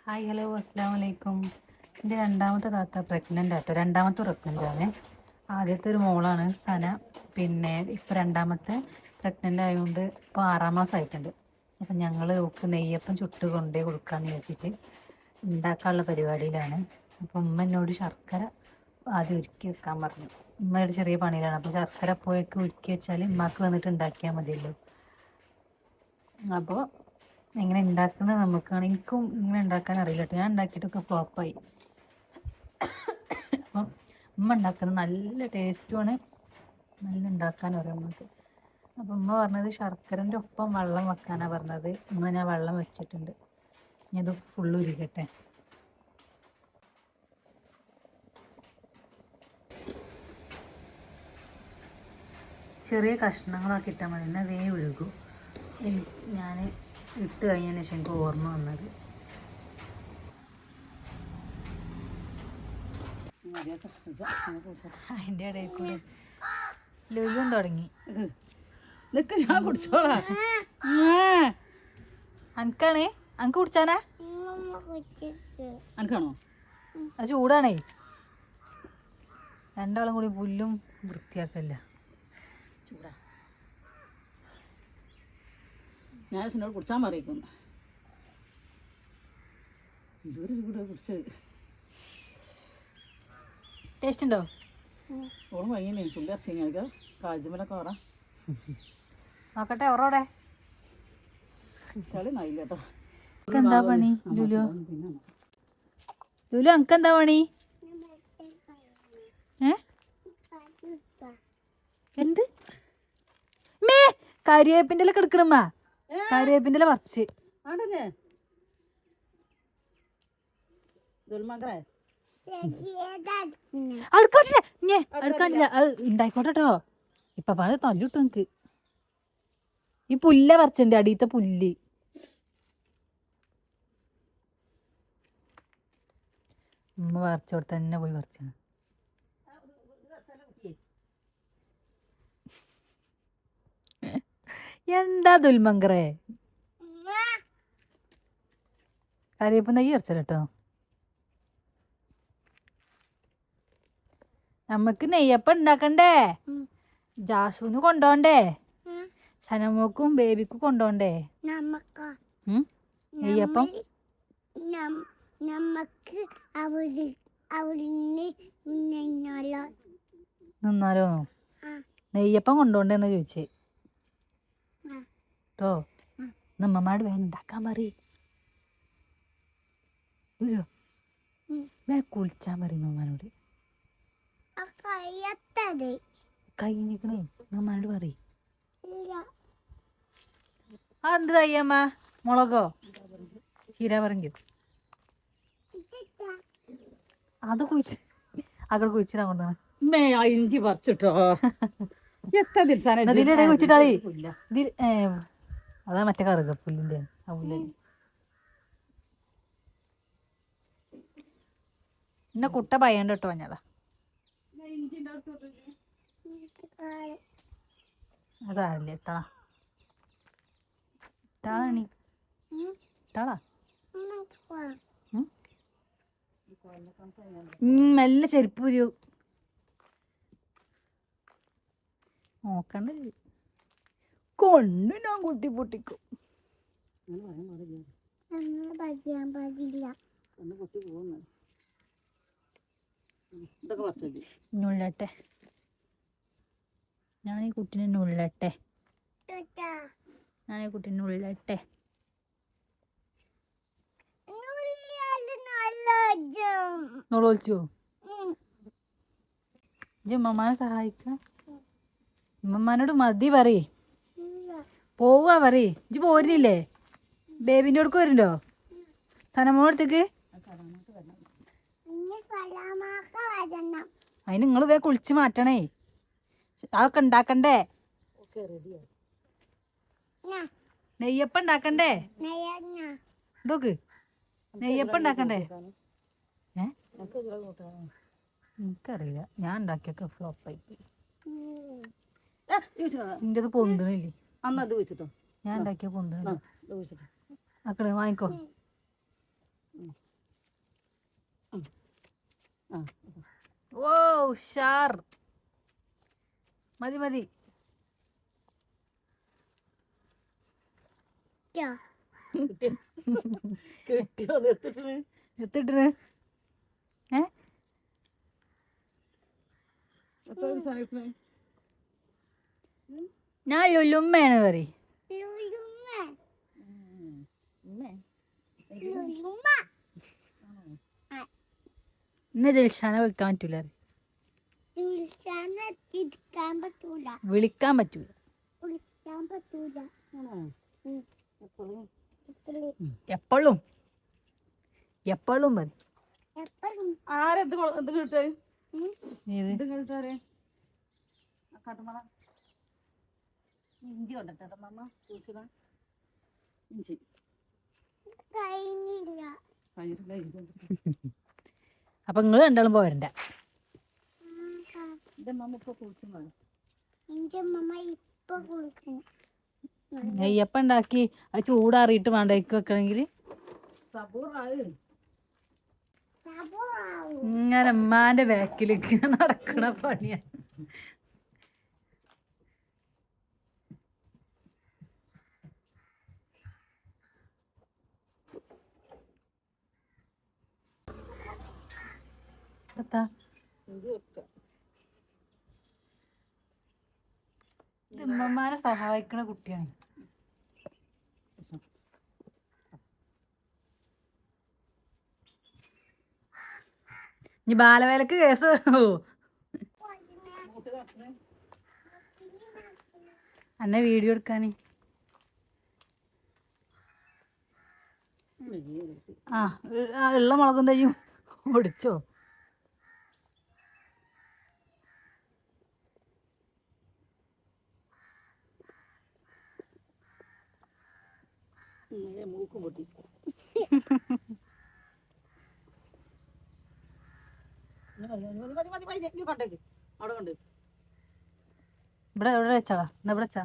Hi hello അസ്സാം വലൈക്കും. എൻ്റെ രണ്ടാമത്തെ താത്ത പ്രഗ്നൻ്റ് ആട്ടോ. രണ്ടാമത്തെ പ്രഗ്നൻ്റ് ആണ്. ആദ്യത്തെ ഒരു മോളാണ് സന. പിന്നെ ഇപ്പോൾ രണ്ടാമത്തെ പ്രഗ്നൻ്റ് ആയതുകൊണ്ട് ഇപ്പോൾ 6-ാം മാസമായിട്ടുണ്ട്. അപ്പം ഞങ്ങൾ ഒക്കെ നെയ്യപ്പം ചുട്ട് കൊണ്ടേ കൊടുക്കാമെന്ന് വെച്ചിട്ട് ഉണ്ടാക്കാനുള്ള പരിപാടിയിലാണ്. അപ്പം ഉമ്മ എന്നോട് ശർക്കര ആദ്യം ഉരുക്കി വെക്കാൻ പറഞ്ഞു. ഉമ്മ ഒരു ചെറിയ പണിയിലാണ്. അപ്പോൾ ശർക്കര പോയൊക്കെ ഉരുക്കി വെച്ചാൽ ഉമ്മാക്ക് വന്നിട്ട് ഉണ്ടാക്കിയാൽ മതിയല്ലോ. അപ്പോൾ എങ്ങനെ ഉണ്ടാക്കുന്നത് നമുക്കാണ്. എനിക്കും ഇങ്ങനെ ഉണ്ടാക്കാൻ അറിയില്ല കേട്ടോ. ഞാൻ ഉണ്ടാക്കിയിട്ടൊക്കെ ഫ്ലോപ്പായി. അപ്പം ഉമ്മ ഉണ്ടാക്കുന്നത് നല്ല ടേസ്റ്റുമാണ്, നല്ല ഉണ്ടാക്കാനും അറിയാം നമുക്ക്. അപ്പം ഉമ്മ പറഞ്ഞത് ശർക്കരൻ്റെ ഒപ്പം വെള്ളം വെക്കാനാണ് പറഞ്ഞത്. ഉമ്മ ഞാൻ വെള്ളം വെച്ചിട്ടുണ്ട്. ഇനി അത് ഫുള്ള് ഉരുകട്ടെ. ചെറിയ കഷ്ണങ്ങളാക്കി ഇട്ടാൽ മതി, എന്നാൽ വേഗം ഒഴുകും. ഞാൻ ഇട്ട് കഴിഞ്ഞതിന് ശേഷം എനിക്ക് ഓർമ്മ വന്നത് അതിൻ്റെ ഇടയിൽ കൂടെ ലുലും തുടങ്ങി. ഞാൻ കുടിച്ചോളാം. അനക്കാണ് അനക്ക് കുടിച്ചാനാ? അനക്കാണോ? അത് ചൂടാണേ. രണ്ടാളും കൂടി പുല്ലും വൃത്തിയാക്കല്ല. ചൂടാ. ഞാൻ സിനോട് കുടിച്ചാൻ പറയിക്കുന്നു. എന്തോരം കൂടെ കുടിച്ചത്. ടേസ്റ്റ് ഉണ്ടോ? ഓണം വൈകിനെ പുല്ല് ഇറച്ചി കഴിഞ്ഞാൽ കാഴ്ചമലൊക്കെ ഓറ നോക്കട്ടെ. ഓറോടെ ചളി നായില്ല കേട്ടോ. എന്താ പണി ലുലു? ലുലു അനക്ക് എന്താ പണി? എന്ത് മേ കരിവേപ്പിൻ്റെ ഇല കിടക്കണമ്മ. കരിവേപ്പിൻ്റെ ഇല പറിച്ച് അടുക്കാനില്ല. അത് ഉണ്ടായിക്കോട്ടെട്ടോ. ഇപ്പൊ പറഞ്ഞ തല്ലിട്ടു എനിക്ക്. ഈ പുല്ല പറിച്ചിട്ടുണ്ട്, അടിയത്തെ പുല്ല്. ഉമ്മ പറിച്ചോടെ തന്നെ പോയി പറിച്ചാണ്. എന്താ ദുൽമങ്കറേ? കറിയപ്പം നെയ്യ് പറിച്ചല്ലോ. നമ്മക്ക് നെയ്യപ്പം ഉണ്ടാക്കണ്ടേ? ജാസുവിന് കൊണ്ടോണ്ടേ? സനമോക്കും ബേബിക്കും കൊണ്ടോണ്ടേ നെയ്യപ്പം? നിന്നാലോ? നെയ്യപ്പം കൊണ്ടോണ്ടേന്ന് ചോദിച്ചേ കേട്ടോ. നമ്മമാട് വേഗം ഉണ്ടാക്കാൻ പറയും. കുളിച്ചാൻ പറയും നമ്മനോട്. കഴിഞ്ഞിക്കണേ നമ്മനോട് പറയും. എന്ത് കയ്യമ്മ? മുളകോ ഹീര പറങ്കോ? അത് കുഴിച്ച് അവിടെ കുഴിച്ചിടാൻ കൊണ്ടാണ്. ഇഞ്ചി പറിച്ചിട്ടോ. ഇതിന്റെ കുഴിച്ചിട്ടാളി. അതാ മറ്റേ കറുകപ്പുല്ലിന്റെ ആ പുല്ല്. എന്നെ കുട്ട ഭയണ്ട് കേട്ടോ. ഞാളാ അതാറില്ല. ഇട്ടാളാ ഇട്ടാളാണി ഇട്ടാളാ. മെല്ലെ ചെരുപ്പ് വരൂ. നോക്കണ്ട കൊണ്ട് ഞാൻ കുത്തി പൊട്ടിക്കും. നുള്ളട്ടെ. ഞാൻ ഈ കുട്ടീനെ നുള്ളട്ടെ. ഞാൻ ഈ കുട്ടീനെ നുള്ളട്ടെ. നുള്ളൊളിച്ചോ? ഉമ്മമാനെ സഹായിക്ക. ഉമ്മമാനോട് മതി പറയ്. പോവാ പറയ്. ഇജ്ജ് പോരുന്നില്ലേ? ബേബിന്റെ അടുക്ക് വരുന്നുണ്ടോ? സനമോളടുത്തേക്ക്. അതിന് നിങ്ങൾ വേ കുളിച്ച് മാറ്റണേ. അതൊക്കെ ഉണ്ടാക്കണ്ടേ? നെയ്യപ്പം ഉണ്ടാക്കണ്ടേ? നോക്ക് നെയ്യപ്പം ഉണ്ടാക്കണ്ടേ? എനിക്കറിയില്ല. ഞാൻ ഉണ്ടാക്കിയൊക്കെ ഫ്ലോപ്പായി പോയി. നിൻ്റെത് പൊന്തണില്ലേ? ഞാൻ ഉണ്ടാക്കിയ പൊന്തണില്ല. ആക്കണേ വാങ്ങിക്കോ. ആ ഓ ഉഷാർ. മതി മതി. കിട്ടിയോ എത്തിട്ട് എത്തിട്ട് എത്ര സാധനം ഞാൻ ലുലുമ്മയാണ് പറയും. ഇന്നെ ദിൽഷാന വിളിക്കാൻ പറ്റൂല. വിളിക്കാൻ പറ്റൂല. എപ്പോഴും എപ്പോഴും മതി. ആരെന്ത് എന്ത് കിട്ടേ ഏത് ഇത് കിട്ടാറേ കാട്ടുമള ഇഞ്ചി കൊണ്ടിട്ടോ മമ്മ കുഴിച്ചിടാ. ഇഞ്ചി കഴിഞ്ഞില്ല ഇഞ്ചി. അപ്പൊ നിങ്ങള് രണ്ടാളും പോരണ്ട. എന്റെ മമ്മ ഇപ്പൊ കുഴിച്ചു. നെയ്യപ്പം ഉണ്ടാക്കി അത് ചൂടാറിയിട്ട് വേണ്ടേക്ക് വെക്കണമെങ്കിൽ ഇങ്ങനെ ഉമ്മാന്റെ ബാക്കിൽ നടക്കണ പണിയാ. ഉമ്മമാരെ സഹായിക്കണ കുട്ടിയാണ്. ഇനി ബാലവേലക്ക് കേസ് അന്നെ വീഡിയോ എടുക്കാന്. ആ ഉള്ള മുളകും തയ്യും ഒടിച്ചോ. മൂക്കും പൊട്ടി. അവിടെ കണ്ട് ഇവിടെ എവിടെ വെച്ചാ എന്നാ ഇവിടെ വെച്ചാ.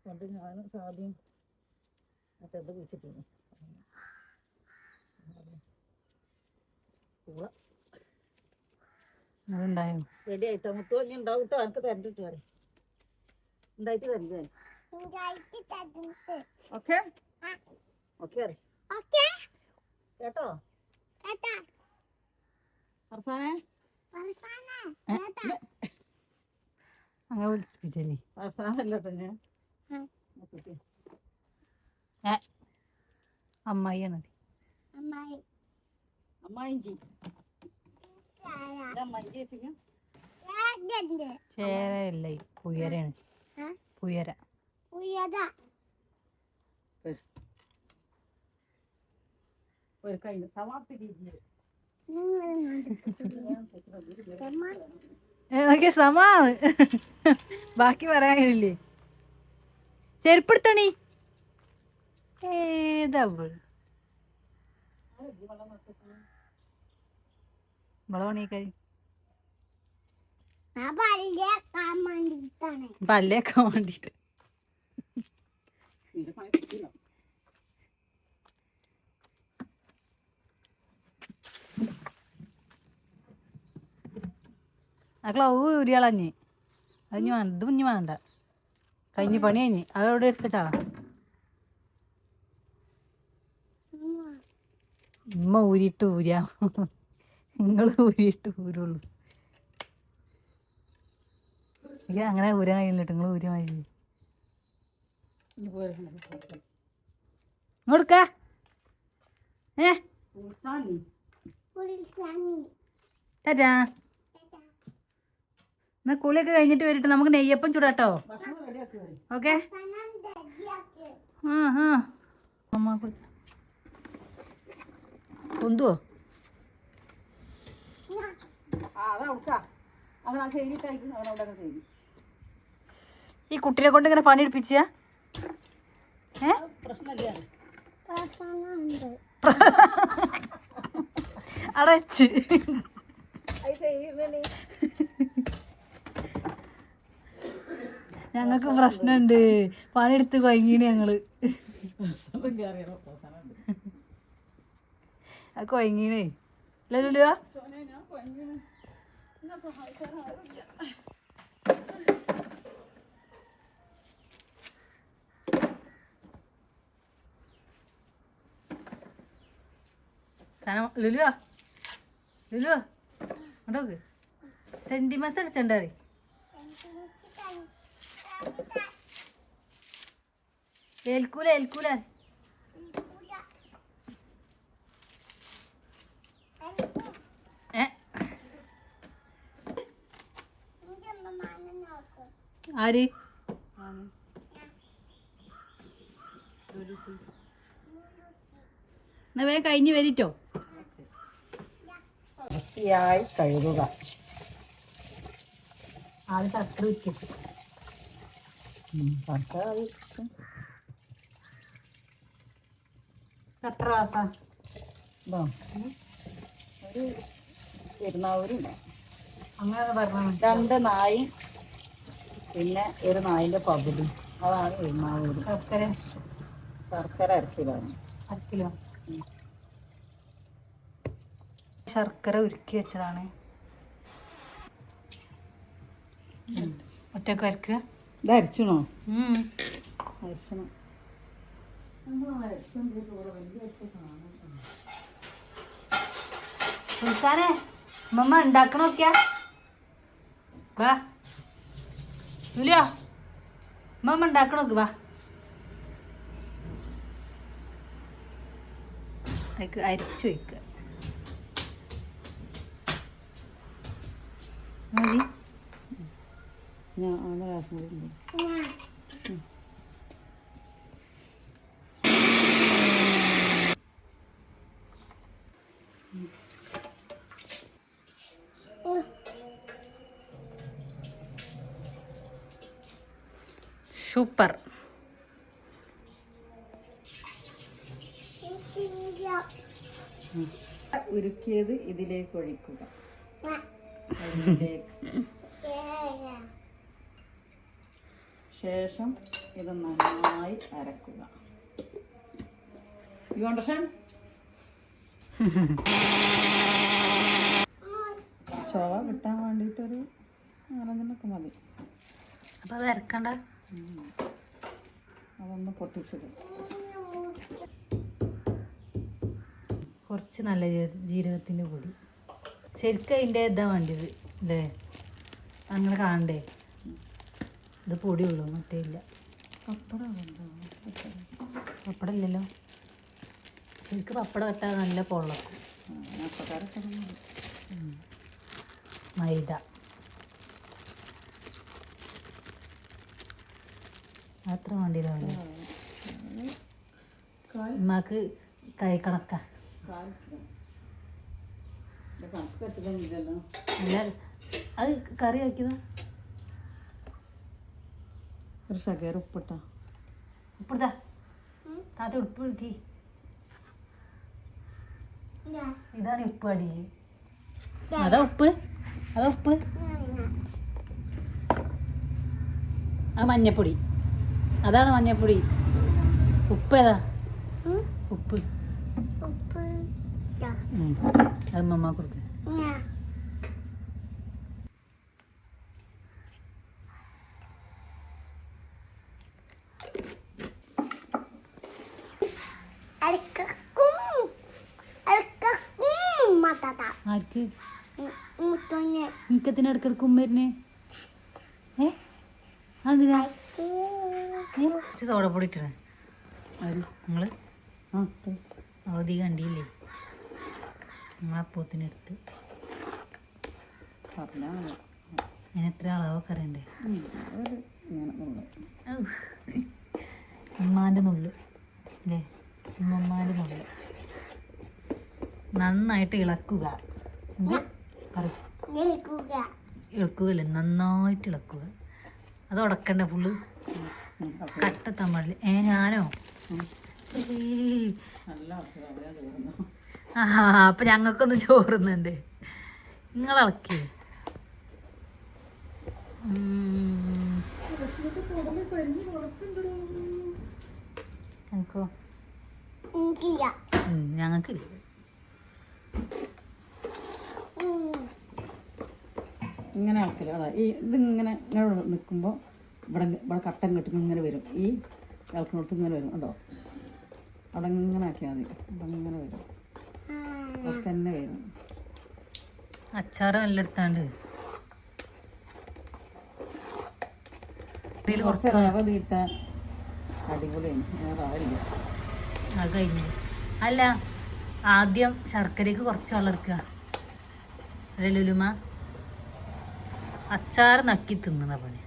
പണ്ട് ഞാനും സാദ്യം മറ്റേത് കുഴിച്ചിട്ടിരുന്നു. ഉണ്ടായോ റെഡി ആയിട്ടോ മുത്തു ഇനി ഉണ്ടാവും കേട്ടോ. എനിക്ക് തരണ്ടിട്ട് വരെ ഉണ്ടായിട്ട് തരണ്ടേ. ഓക്കെ ഓക്കെ കേട്ടോ ഫർസാനെ. അങ്ങനെ വിളിപ്പിച്ചല്ലേ. ഫർസാനല്ല തന്നെ അമ്മായിയാണ്. അമ്മായിഞ്ചി ചേരയല്ല പുയരാണ്. പുയര ഒരു കൈ സമാപ്തി രീതിയിൽ സമാ ബാക്കി പറയാനില്ലേ. ചെരുപ്പെടുത്തണി ഏതാ പണിക്കാരി പല്ലേക്കാൻ വേണ്ടിട്ട്. ആ ക്ലവ് ഉരിയാളഞ്ഞ് അത് വേണ്ട. ഇത് കുഞ്ഞ് വേണ്ട. കഴിഞ്ഞ് പണി കഴിഞ്ഞ് അതവിടെ എടുത്ത ചാള. ഉമ്മ ഊരിയിട്ട് ഊരാ. നിങ്ങൾ ഊരിയിട്ട് ഊരുള്ളൂ. എനിക്ക് അങ്ങനെ ഊരാൻ കഴിയില്ലട്ടോ. നിങ്ങൾ ഊരാൻ കഴിയില്ല. ഇങ്ങോടുക്ക ടാറ്റാ. എന്നാ കുളിയൊക്കെ കഴിഞ്ഞിട്ട് വരട്ടെ. നമുക്ക് നെയ്യപ്പം ചൂടാട്ടോ. ഓക്കെ പൊന്തുവോ ഈ കുട്ടിനെ കൊണ്ട് ഇങ്ങനെ പണി എടുപ്പിച്ച അടച്ച് ഞങ്ങൾക്ക് പ്രശ്നമുണ്ട്, പണിയെടുത്ത് കൊയങ്ങീണ് ഞങ്ങള്. അത് കൊയങ്ങീണേ ഇല്ലല്ലോ. സാധനം ലുലുവാ ലുലുവാ ഉണ്ടോക്ക് സെന്റിമെന്റ്സ് അടിച്ചണ്ടേ. ഏൽക്കൂല ഏൽക്കൂല. ആര് എന്നാ വേഗം കഴിഞ്ഞ് വരിട്ടോ. വൃത്തിയായി കഴുകുക. ആദ്യം ശർക്കര വയ്ക്കും. എത്ര മാസ ഒരു പെരുന്നാവൂരില്ല, അങ്ങനെ പറഞ്ഞാൽ 2 നായും പിന്നെ ഒരു നായിൻ്റെ പകുതി, അതാണ് പെരുന്നാവൂര്. ശർക്കര ശർക്കര അരക്കിലാണ്. 1 കിലോ ശർക്കര ഉരുക്കി വെച്ചതാണ്. ഒറ്റക്ക് അരക്കുക. ഇത് അരച്ചണോ? അരച്ചണം. സുൽത്താനെ മമ്മ ഉണ്ടാക്കണോക്കിയാ വാ. ജൂലിയോ മമ്മ ഉണ്ടാക്കണോക്ക് വാ. അരിച്ചു വയ്ക്കുക മതി. ഞാൻ രാഷ്ട്രീയ സൂപ്പർ. ഉരുക്കിയത് ഇതിലേക്ക് ഒഴിക്കുക. ഇതിലേക്ക് ശേഷം ഇത് നന്നായി അരക്കുക. You understand? ചുവ കിട്ടാൻ വേണ്ടിയിട്ടൊരു 4-5 മതി. അപ്പം അത് അരക്കണ്ട. അതൊന്ന് പൊട്ടിച്ചിടും. കുറച്ച് നല്ല ജീരകത്തിൻ്റെ പൊടി. ശരിക്കും അതിൻ്റെ ഇതാ വേണ്ടിയത് അല്ലേ? അങ്ങനെ കാണണ്ടേ? ഇത് പൊടിയുള്ളൂ, മറ്റേ ഇല്ല. പപ്പടം ഇല്ലല്ലോ. ശരിക്കും പപ്പടം ഇട്ടാൽ നല്ല പൊള്ളക്കും. മൈദ അത്ര വേണ്ടിയില്ല. ഉമ്മാക്ക് കൈ കണക്കാ. അല്ല അത് കറി ആക്കിയതാ. ഒരു ശകലം ഉപ്പിട്ടാ. ഉപ്പിട്ടാ താത്ത ഉപ്പ് ഇടുക്കി. ഇതാണ് ഉപ്പ് അടിയിൽ. അതാ ഉപ്പ്, അതാ ഉപ്പ്. ആ മഞ്ഞപ്പൊടി, അതാണ് മഞ്ഞപ്പൊടി. ഉപ്പ് ഏതാ? ഉപ്പ് അത് മമ്മ കൊടുക്ക. ആർക്ക് എനിക്കത്തിന് ഇടക്കിടക്ക് ഉമ്മരുന്നേ? അതിനാ സോഡപ്പൊടി ഇട്ടേ നിങ്ങള് അവധി കണ്ടില്ലേ? നമ്മളപ്പോത്തിനെടുത്ത് ഞാൻ എത്ര അളവൊക്കെ അറിയണ്ടേ? ഉമ്മാൻ്റെ നുള്ള് അല്ലേ? ഉമ്മമാൻ്റെ നുള്ള് നന്നായിട്ട് ഇളക്കുക. ഇളക്കുകയല്ലേ, നന്നായിട്ട് ഇളക്കുക. അത് ഉടക്കണ്ടേ ഫുള്ള് കട്ടെത്താൻ പാടില്ല. ഞാനോ? ആ അപ്പൊ ഞങ്ങൾക്കൊന്ന് ചോറുന്നുണ്ട്. നിങ്ങൾ ഇളക്കി ആക്കില്ല അതാ ഈ ഇതിങ്ങനെ ഇങ്ങനെ നിൽക്കുമ്പോൾ ഇവിടെ കട്ടൻ കെട്ടും ഇങ്ങനെ വരും ഈ ഇളക്കിനോടത്ത് ഇങ്ങനെ വരും കേട്ടോ അവിടെ ഇങ്ങനെ ആക്കിയാൽ മതി അവിടെ ഇങ്ങനെ വരും ഒക്കെ തന്നെ വരും അച്ചാറ് നല്ല എടുത്താണ്ട് കുറച്ച് റവ തീട്ട അടിപൊളിയാണ് റവ ഇല്ല അത് കഴിഞ്ഞു അല്ല ആദ്യം ശർക്കരയ്ക്ക് കുറച്ച് വെള്ളം എടുക്കുക അല്ലേ ലുലുമ അച്ചാർ നക്കി തിന്നണ പണി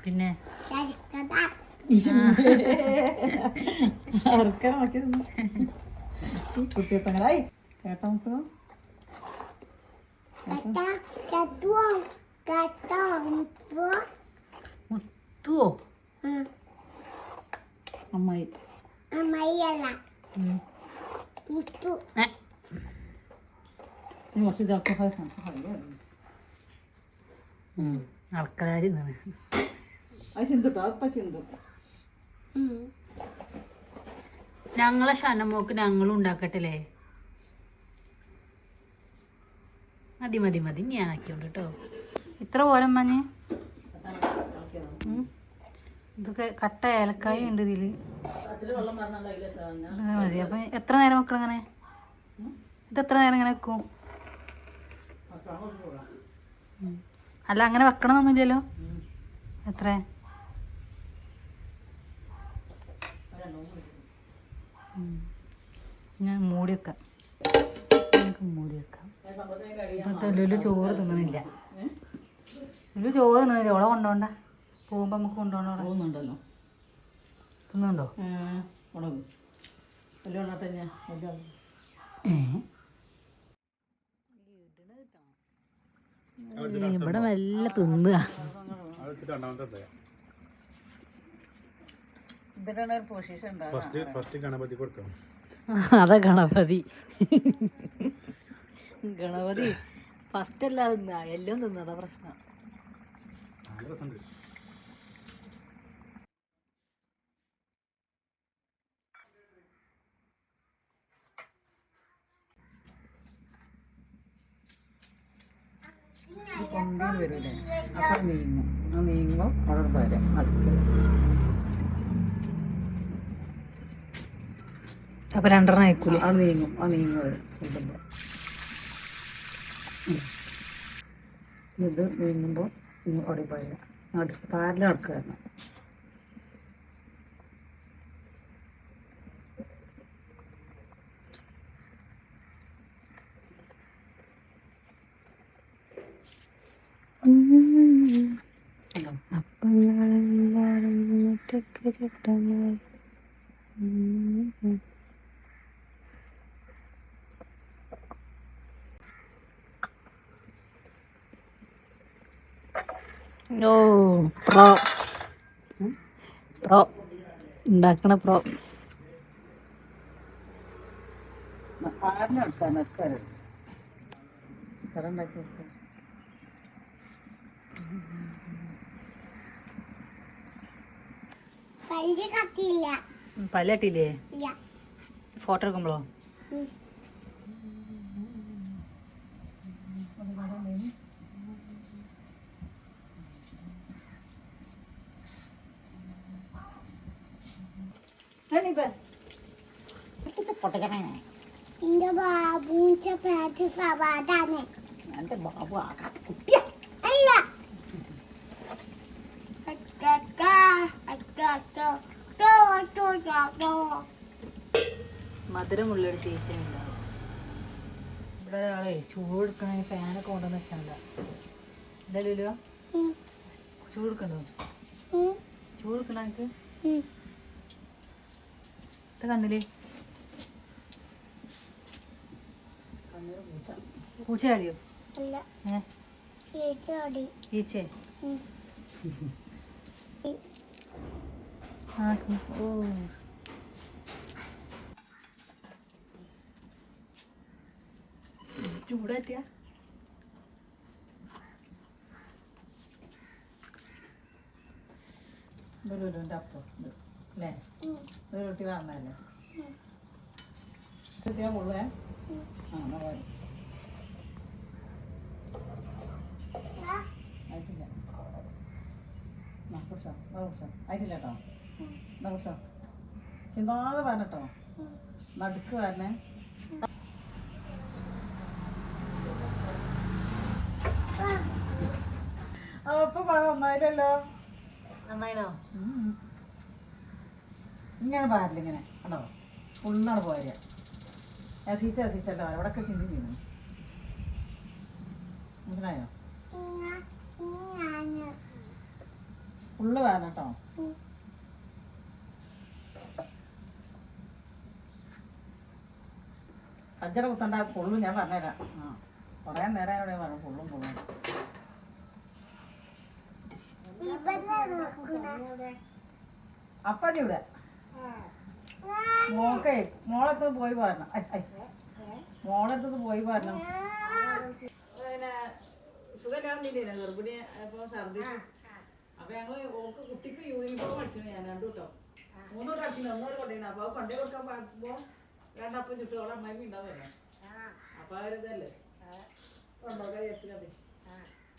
പിന്നെ കുട്ടിയപ്പങ്ങളായി കേട്ടോ മുത്തുവോ അമ്മായി കുറച്ച് ആൾക്കാർ അത് ചിന്തിട്ടോ അപ്പൊ ചിന്തു ഞങ്ങളെ ഷനമോക്ക് ഞങ്ങളും ഉണ്ടാക്കട്ടില്ലേ മതി മതി മതി ഞാൻ ആക്കിയോണ്ട് കേട്ടോ ഇത്ര പോലെ മഞ്ഞ് ഇതൊക്കെ കട്ട ഏലക്കായ ഉണ്ട് ഇതില് മതി അപ്പൊ എത്ര നേരം വെക്കണം അങ്ങനെ ഇത് എത്ര നേരം ഇങ്ങനെ വെക്കും അല്ല അങ്ങനെ വെക്കണമെന്നൊന്നുമില്ലല്ലോ എത്ര ഞാൻ മൂടി വെക്കാം നമുക്ക് മൂടി വെക്കാം ഇപ്പോഴത്തെ ലുലു ചോറ് തിന്നുന്നില്ല ലുലു ചോറ് തിന്നുന്നില്ല ഓളെ കൊണ്ടോണ്ട പോകുമ്പോൾ നമുക്ക് കൊണ്ടുപോകണോ പോകുന്നുണ്ടല്ലോ തിന്നുണ്ടോ ഉണങ്ങും വലിയ ഉണ്ണട്ടെ ഞാൻ ഇവിടെ വല്ല തിന്നുക ഇതിനാണ് ഒരു പൊസിഷൻ ഉണ്ടാകും അതാ ഗണപതി ഗണപതി ഫസ്റ്റ് അല്ല തിന്നാ എല്ലാം തിന്നതാ പ്രശ്നം കൊണ്ടീന്ന് വരൂലേ അപ്പൊ നീങ്ങും ആ നീങ്ങുമ്പോൾ അവിടെ വരാം അടുത്ത് അപ്പൊ രണ്ടെണ്ണം അയക്കൂല ആ നീങ്ങും ആ നീങ്ങും കൊണ്ടുമ്പോൾ ഇത് നീങ്ങുമ്പോൾ അവിടെ പോയാൽ പാരല നടക്കുകയാണ് ഓ പ്രോ പ്രോ ഉണ്ടാക്കണ പ്രോ പാരല നടക്കാൻ നടക്കാറുണ്ട് കറ ഉണ്ടാക്കി വെക്കാം പല്ലട്ടില്ലേ ഫോട്ടോ എടുക്കുമ്പോഴോ എന്റെ ബാബു ആകാത്ത കുട്ടിയാ അല്ല മധുരമുള്ളൊരു ചേച്ചിയുണ്ടാവും ഇവിടെ ഒരാളെ ചൂടെടുക്കണ ഫാനൊക്കെ കൊണ്ടുവന്ന് വെച്ചാണ്ട എന്തായാലും ചൂടെടുക്കണ്ടോ ചൂടെടുക്കണ എനിക്ക് ഇത് കണ്ണില് പൂച്ച ചാടിയോ ഈച്ചേ ഓ ചൂടാറ്റിയ ഇതൊരു അപ്പം അല്ലേ ഒരു റൊട്ടി കാണണല്ലേ മുഴുവൻ ആ ആയിട്ടില്ല കേട്ടോ. എന്നാ കുറിച്ചോ ചിന്താതെ പറഞ്ഞോ, നടുക്ക് വരണേ. അപ്പൊ നന്നായില്ലല്ലോ. നന്നായിനോ? ഇങ്ങനെ പാരില്ല, ഇങ്ങനെ കണ്ടോ ഫുള്ളാണ് പോയ അസീച്ചല്ലോ അവിടെയൊക്കെ ചിന്തി ചെയ്യുന്നു. മനസ്സിലായോ? ഫുള്ള് വേണം കേട്ടോ. കജ്ജട കുത്തണ്ട, പൊള്ളും. ഞാൻ പറഞ്ഞുതരാം. കുറേ നേരം ഇവിടെ പറഞ്ഞു പൊള്ളും. അപ്പൻ്റെ ഇവിടെ മോളെടുത്ത് പോയി പാരണം. മോളെടുത്ത് പോയി പാരണം. പിന്നെ സുഖമില്ലാന്നില്ല, ഗർഭിണി ഇപ്പൊ ഛർദിച്ചു. അപ്പൊ ഞങ്ങള് ഓക്ക് കുട്ടിക്ക് യൂണിഫോം അടിച്ചു. ഞാൻ രണ്ടു കേട്ടോ 3 തൊട്ട് അടിച്ചില്ല, 1 കൊണ്ടേന. അപ്പൊ കൊണ്ടേ കൊടുക്കാൻ പാടുമ്പോ രണ്ടപ്പം ചുട്ടു അവളെ അമ്മായി ഉണ്ടാവുമല്ലോ. അപ്പൊ അവരിതല്ലേ കൊണ്ടോക്കാൻ വിചാരിച്ചില്ലേ.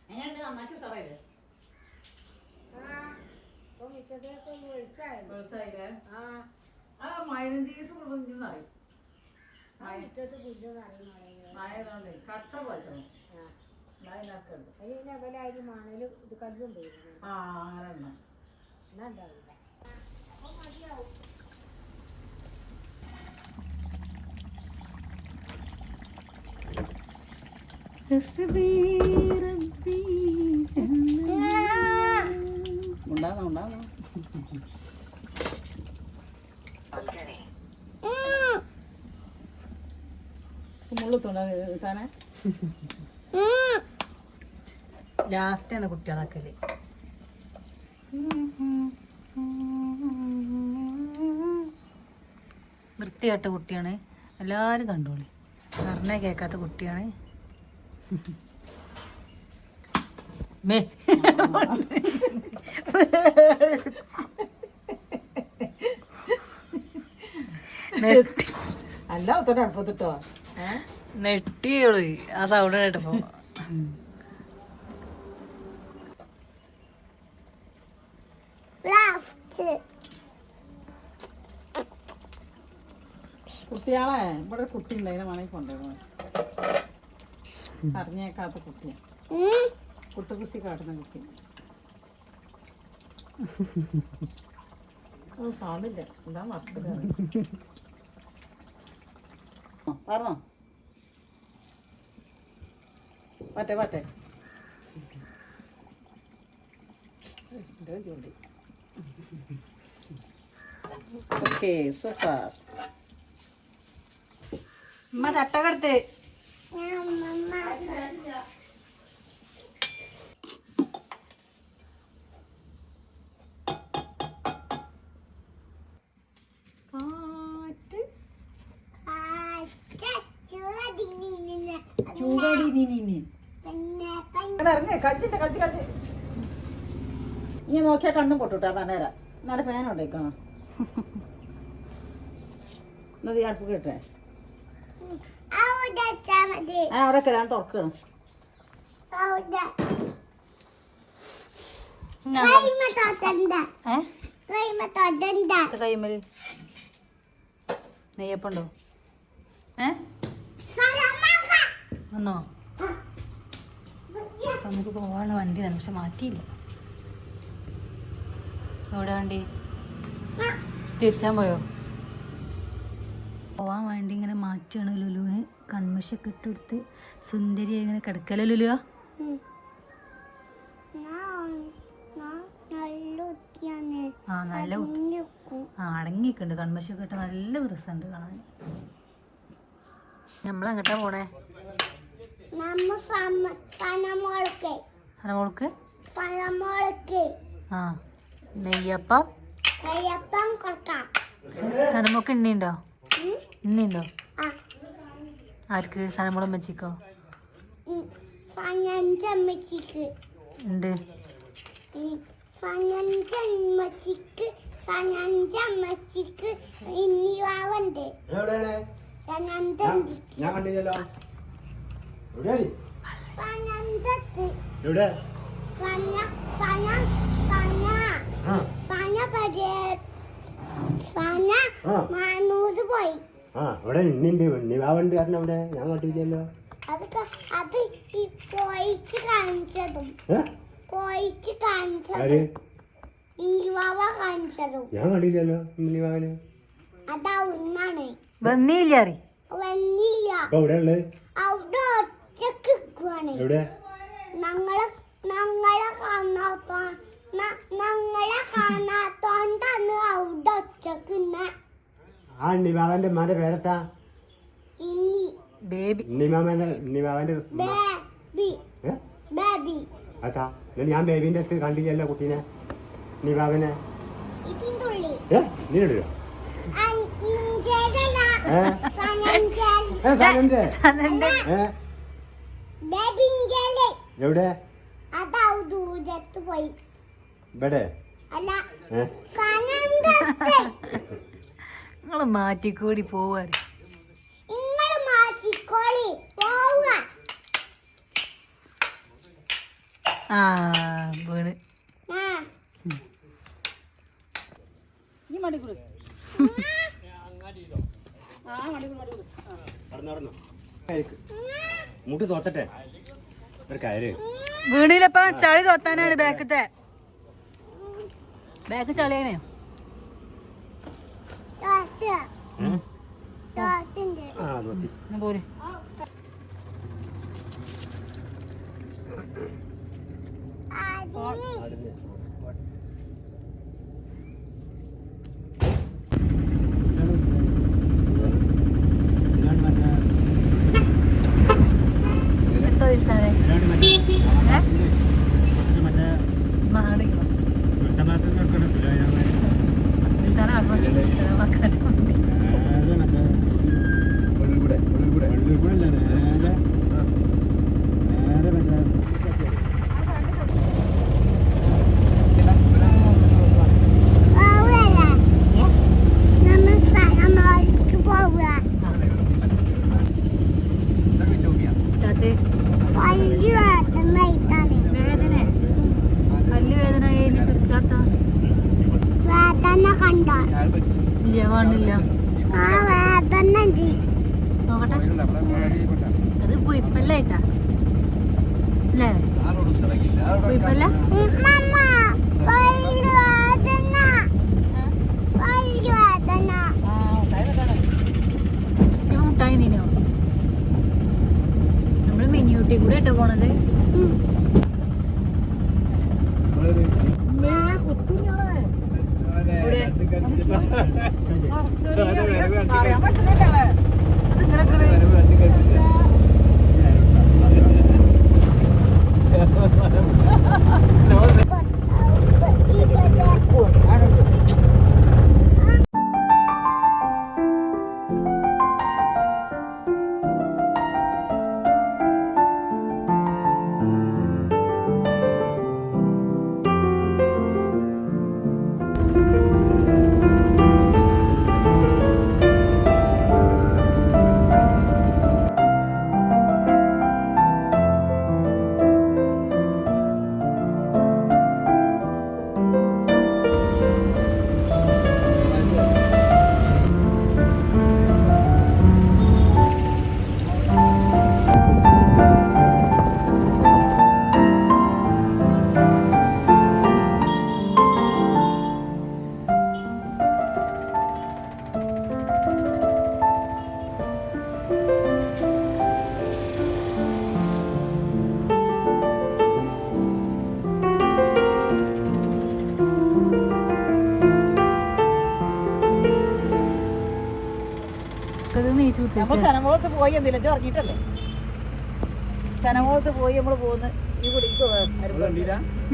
എങ്ങനെയുണ്ട്? നന്നാക്കി സാറായില്ലേ? വെളിച്ചായില്ലേ? ആ മൈനഞ്ചീസ് കൊണ്ടൊന്നും അറിയും. മഴ കട്ട പോലെ ഉണ്ടാകുന്നു. മുള്ളുത്തുണ്ടാ ലാസ്റ്റാണ് കുട്ടികളാക്കല്. വൃത്തിയായിട്ട കുട്ടിയാണ്, എല്ലാരും കണ്ടോളി. പറഞ്ഞ കേൾക്കാത്ത കുട്ടിയാണ്. അല്ല ഒത്തോട്ട് അടുപ്പത്തിട്ടോ നെട്ടിയോളൂ ആ സൗണ്ട് കേട്ടപ്പോ. കുട്ടികളെ ഇവിടെ കുട്ടി ഉണ്ടായിനെ വേണമെങ്കിൽ കൊണ്ടുപോകണം. അറിഞ്ഞേക്കാത്ത കുട്ടിയാ, കുട്ടിക്കുശി കാട്ടുന്ന കുട്ടി. സാധില്ല, എന്താ മറക്കല് പറഞ്ഞോ. പറ്റേ ജോലി. Okay, super. ഉമ്മ ചട്ടകടുത്ത് ഇനി നോക്കിയാ കണ്ണും പൊട്ടുട്ടാ പറഞ്ഞേരാ. നല്ല ഫാൻ ഉണ്ടേക്കോ. എന്നത് അടുപ്പ് കേട്ടേ അവിടെ ഞാൻ തുറക്കണം. കൈമല് നെയ്യപ്പുണ്ടോ? വന്നോ? നമുക്ക് പോവാനുള്ള വണ്ടി തന്നെ, പക്ഷെ മാറ്റിയില്ല. എവിടെ വണ്ടി? തിരിച്ചാൻ പോയോ? പോവാൻ വേണ്ടി ഇങ്ങനെ മാറ്റുകയാണ്. ലുലുവിന് കൺമശൊക്കെ ഇട്ടെടുത്ത് സുന്ദരിയായി ഇങ്ങനെ കിടക്കല്ലേ ലുലുവാ? ആ നല്ല അടങ്ങിക്കുണ്ട്. കൺമശൊക്കെ ഇട്ട് നല്ല രസമുണ്ട് കാണാൻ. നമ്മളെങ്ങട്ടാ പോണേ? സനമോൾക്ക് ആ നെയ്യപ്പം. സനമോക്ക് എണ്ണയുണ്ടോ? എണ്ണയുണ്ടോ? ആർക്ക്? സനമോളും വെച്ചിക്കോ ഉണ്ട്. അവിടെ ഇന്നുണ്ട് ഉണ്ണിവാവുണ്ട് കാരണം അവിടെ ഞാൻ കണ്ടില്ലല്ലോ. ഞാൻ കണ്ടില്ലല്ലോ ഉണ്ണിവാവന്. വന്നില്ല എവിടെ ഉള്ളത്? എവിടെ? ആ ഉണ്ണിവാവന്റെ ഉമ്മാന്റെ പേരെത്താ? ബേബി. ഉണ്ണിവാവന്റെ അതാ ഞാൻ ബേബിന്റെ അടുത്ത് കണ്ടില്ലല്ലോ കുട്ടീനെ ഉണ്ണിവാവനെ. നീ ഇടുവോ? എവിടെ? ഇവിടെ നിങ്ങള് മാറ്റിക്കൂടി പോവാ. ആ വീണ് മുട്ട് തോത്തട്ടെ ഒരു കയറ്. വീണിലപ്പ ചളി തോത്താനാണ് ബാക്കത്തെ. ബാക്ക് ചളിയാണേ. പോരെ ഇല്ല കാണില്ല. നോക്കട്ടെ അത് പുയിപ്പല്ലായിട്ടാ അല്ലേ? പുയിപ്പല്ല മുട്ടായി നീനോ? നമ്മള് മിനിയൂട്ടി കൂടെ ഇട്ടോ പോണത്. സനമോളത്ത് പോയി എന്തില്ല ഇറങ്ങിയിട്ടല്ലേ? സനമോളത്ത് പോയി നമ്മള് പോകുന്ന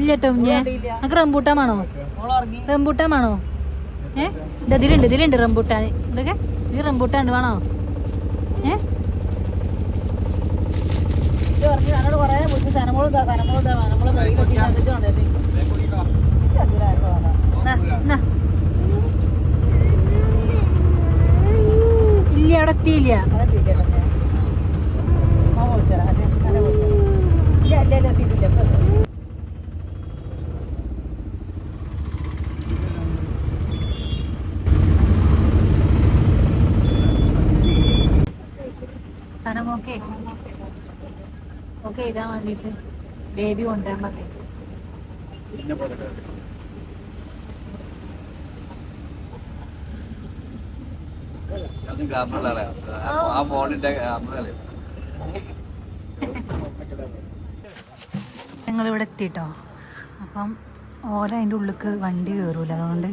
ഇല്ലട്ടോ. നമുക്ക് റംബൂട്ടാൻ വേണോ? റംബൂട്ടാൻ വേണോ? ഇതിലുണ്ട് റംബൂട്ടാൻ. ഇതൊക്കെ ഇത് റംബൂട്ടാൻ വേണോ? എന്നോട് കൊറേ വിളിച്ചു സനമോള് ഇല്ല അവിടെ എത്തിയില്ല. എഴുതാൻ വേണ്ടിയിട്ട് ബേബി കൊണ്ടുവരാൻ പറഞ്ഞു. ഞങ്ങളിവിടെ എത്തിട്ടോ. അപ്പം ഓല അതിൻ്റെ ഉള്ളിലേക്ക് വണ്ടി കയറൂല. അതുകൊണ്ട്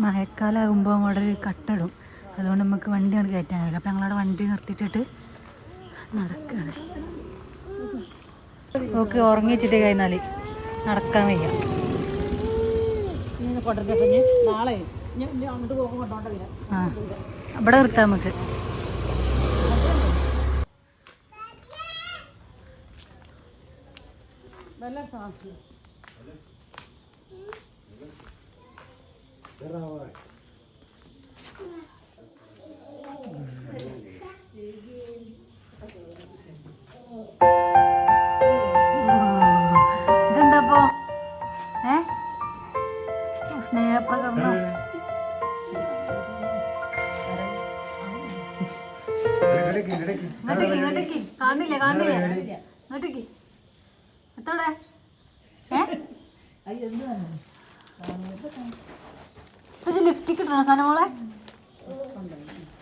മഴക്കാലമാകുമ്പോൾ അവിടെ ഒരു കട്ടിടും. അതുകൊണ്ട് നമുക്ക് വണ്ടി അങ്ങോട്ട് കയറ്റാൻ കഴിയില്ല. അപ്പം ഞങ്ങളവിടെ വണ്ടി നിർത്തിയിട്ടിട്ട് നടക്കുകയാണ്. ഓക്കെ, ഉറങ്ങി വെച്ചിട്ട് കഴിഞ്ഞാൽ നടക്കാൻ വയ്യ. നാളെ അങ്ങോട്ട് പോകുമ്പോൾ കൊണ്ടോണ്ടില്ല. ആ, ഇവിടെ നിർത്താം നമുക്ക്. ഇതെന്താപ്പോ സ്നേഹപ്രകടനം. ഇങ്ങോട്ടേക്ക് കാണില്ലേ ഇങ്ങോട്ടേക്ക് എത്തോടെ ലിപ്സ്റ്റിക് ഇട്ടണോ സനമോളെ?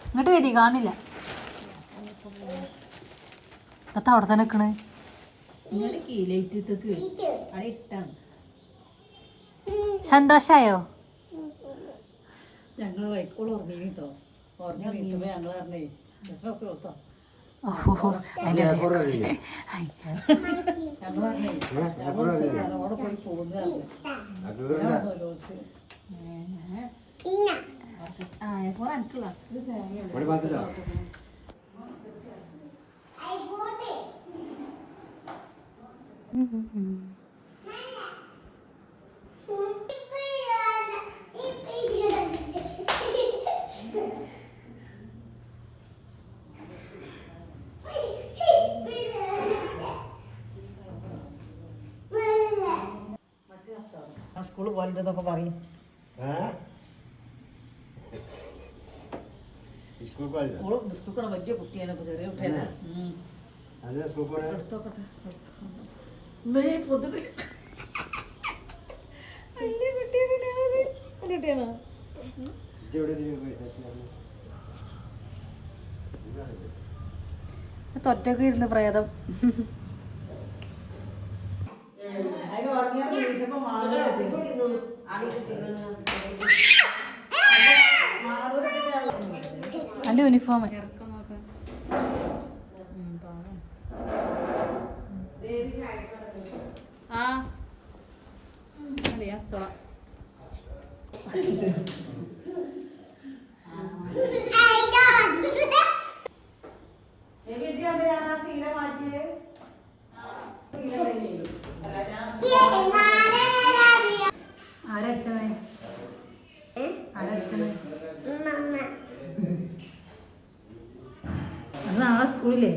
ഇങ്ങോട്ട് വരി, കാണില്ല. എത്താ അവിടെ തന്നെ നിക്കണ്? സന്തോഷായോ? ഞങ്ങള് വൈക്കോള് ഉറങ്ങിട്ടോ. ഉറങ്ങി ഞങ്ങൾ പറഞ്ഞേ പോയി പോകുന്ന സ്കൂള് പോലെന്നൊക്കെ പറയും. സ്കൂൾ വലിയ കുട്ടിയാണ്, ചെറിയ കുട്ടിയാണ്. തൊറ്റൊക്കെ ഇരുന്ന് പ്രേതം. എൻ്റെ യൂണിഫോം ആരടിച്ചത്? അത് നാളെ സ്കൂളില്ലേ?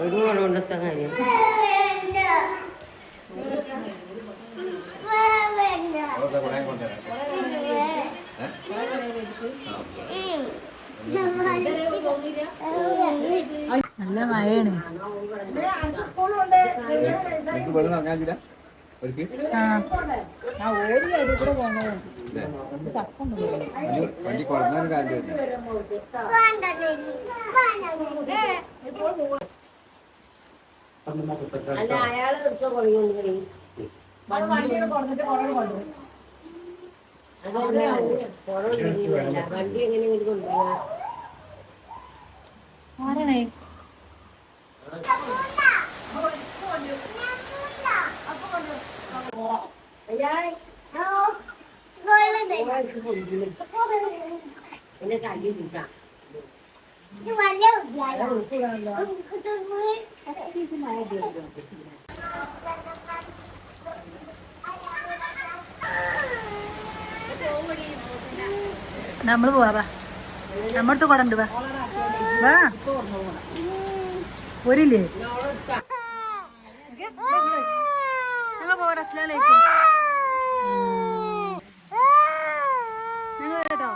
ഒരു കൊണ്ടുകൊണ്ടത്തെ കാര്യം നല്ല മഴയാണ്. അല്ല അയാള് എടുത്തോ കൊള്ളിക്കൊണ്ട് പോയി വണ്ടി എങ്ങനെ ഇങ്ങോട്ട് കൊണ്ടുപോകാ ആരാണേ എന്നെ തല്ലി കൂട്ടാ നമ്മള് പോവാ നമ്മടുത്ത് കൂടെ ഉണ്ട് വാ പോരില്ലേ ഞങ്ങൾ പോവാ. അസ്സലാമലൈക്കും. ഞങ്ങൾ കേട്ടോ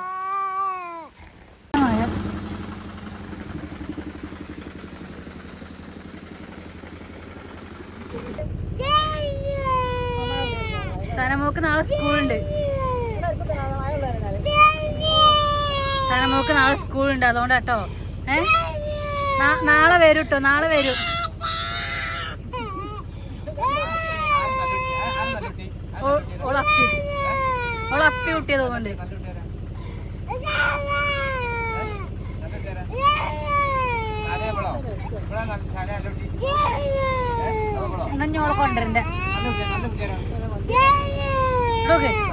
സനമോക്ക് നാളെ സ്കൂളുണ്ട്. സനമോക്ക് നാളെ സ്കൂളുണ്ട് അതുകൊണ്ടാട്ടോ. നാളെ വരും കേട്ടോ, നാളെ വരും. ഓളപ്പി കുട്ടിയെ തോന്നുന്നുണ്ട്. എന്നോളെ കൊണ്ടുവരണ്ട.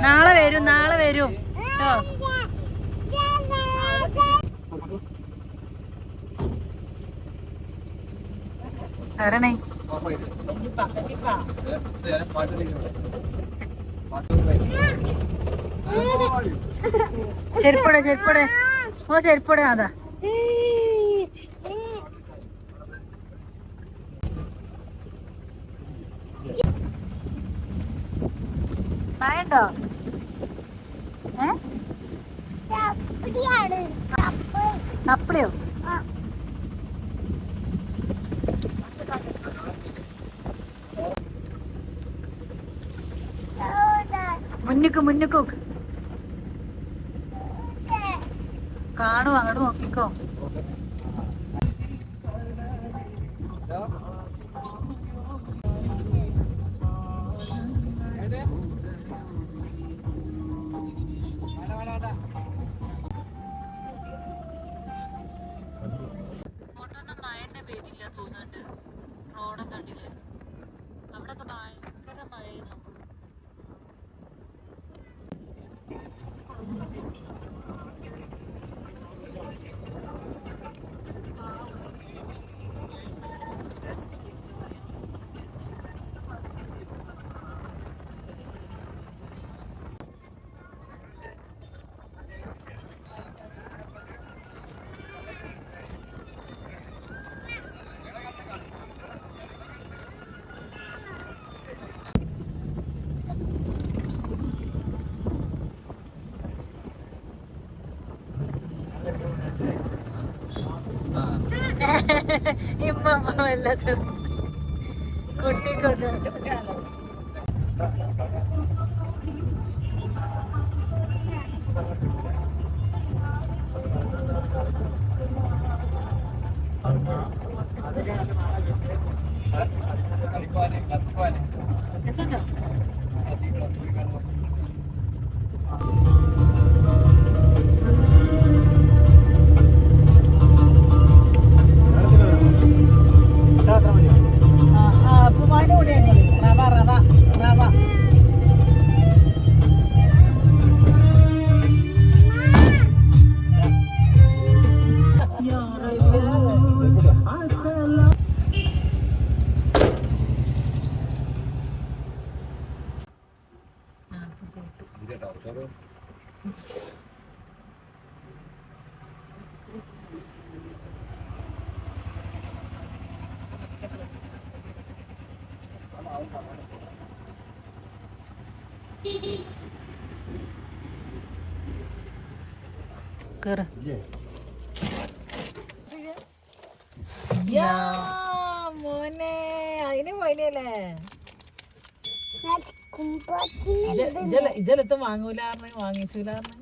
നാളെ വരും, നാളെ വരും കേട്ടോ. ആരണേ ചെരുപ്പടെ ചെരുപ്പടെ ഓ ചെരുപ്പടെ അതാ മഴണ്ടോ? അപ്പടിയോ? മുന്നിക്ക് കാണും, അങ്ങോട്ട് നോക്കിക്കോ. ഇങ്ങോട്ടൊന്നും മഴ പെയ്തില്ല തോന്നുന്നുണ്ട്. റോഡൊക്കെ കണ്ടില്ലേ? അവിടൊക്കെ ഭയങ്കര മഴയായിരുന്നു. ഇമ്മ വല്ലതും കുട്ടിക്കൊണ്ട് രസമുണ്ടോ? കേറ്. മോനെ അതിന് പോയിനല്ലേ ഇജലത്ത് വാങ്ങൂലാർന്ന് വാങ്ങിച്ചൂലാർന്ന്